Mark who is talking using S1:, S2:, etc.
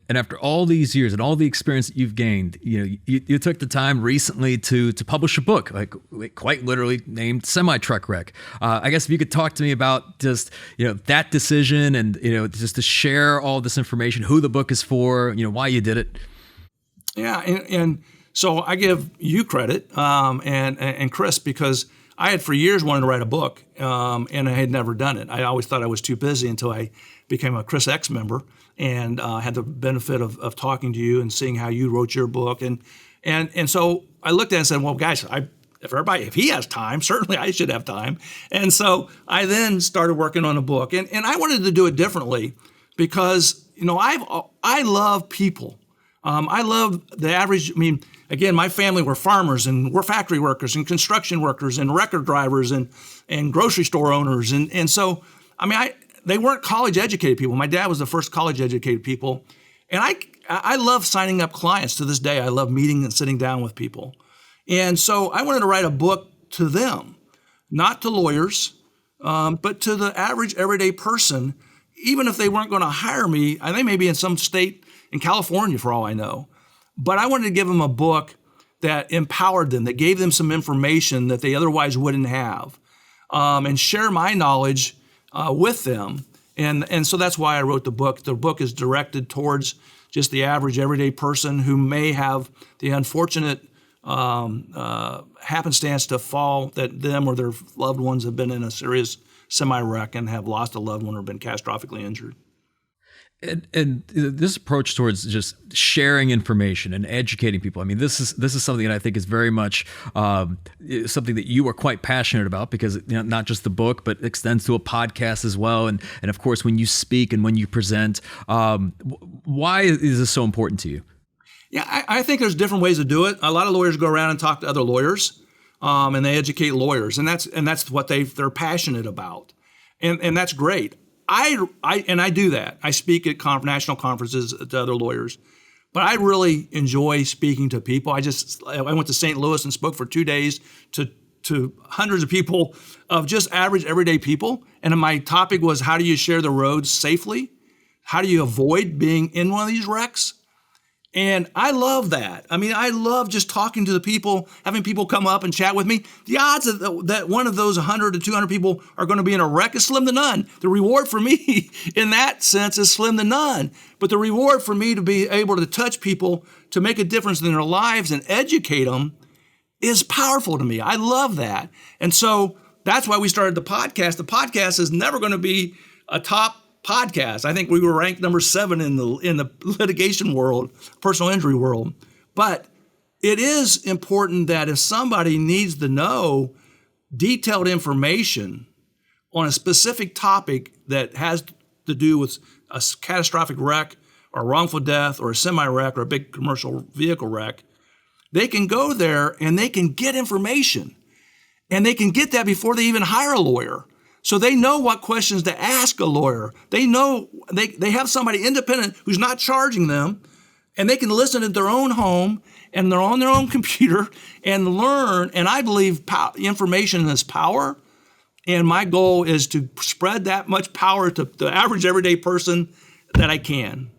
S1: And after all these years and all the experience that you've gained, you took the time recently to publish a book, like quite literally named Semitruck Wreck. I guess if you could talk to me about just, that decision and, just to share all this information, who the book is for, why you did it.
S2: Yeah. And so I give you credit and Chris, because I had for years wanted to write a book and I had never done it. I always thought I was too busy until I became a Chris X member and had the benefit of talking to you and seeing how you wrote your book. And so I looked at it and said, well, guys, if he has time, certainly I should have time. And so I then started working on a book. And I wanted to do it differently because, I love people. I love the average. Again, my family were farmers and we're factory workers and construction workers and record drivers and grocery store owners. And so, they weren't college educated people. My dad was the first college educated people. And I love signing up clients to this day. I love meeting and sitting down with people. And so I wanted to write a book to them, not to lawyers, but to the average everyday person, even if they weren't going to hire me. They may be in some state in California for all I know. But I wanted to give them a book that empowered them, that gave them some information that they otherwise wouldn't have, and share my knowledge with them. And so that's why I wrote the book. The book is directed towards just the average everyday person who may have the unfortunate happenstance to fall, that them or their loved ones have been in a serious semi-wreck and have lost a loved one or been catastrophically injured.
S1: And this approach towards just sharing information and educating people. This is something that I think is very much something that you are quite passionate about, because not just the book, but extends to a podcast as well. And of course, when you speak and when you present, why is this so important to you?
S2: Yeah, I think there's different ways to do it. A lot of lawyers go around and talk to other lawyers, and they educate lawyers, and that's what they're passionate about, and that's great. I do that. I speak at national conferences to other lawyers, but I really enjoy speaking to people. I went to St. Louis and spoke for 2 days to hundreds of people, of just average everyday people. And my topic was, how do you share the roads safely? How do you avoid being in one of these wrecks? And I love that. I love just talking to the people, having people come up and chat with me. The odds that one of those 100 to 200 people are going to be in a wreck is slim to none. The reward for me in that sense is slim to none. But the reward for me to be able to touch people, to make a difference in their lives and educate them, is powerful to me. I love that. And so that's why we started the podcast. The podcast is never going to be a top podcast. I think we were ranked number 7 in the litigation world, personal injury world. But it is important that if somebody needs to know detailed information on a specific topic that has to do with a catastrophic wreck or a wrongful death or a semi-wreck or a big commercial vehicle wreck, they can go there and they can get information. And they can get that before they even hire a lawyer. So they know what questions to ask a lawyer. They know they have somebody independent who's not charging them, and they can listen at their own home and they're on their own computer and learn. And I believe information is power. And my goal is to spread that much power to the average everyday person that I can.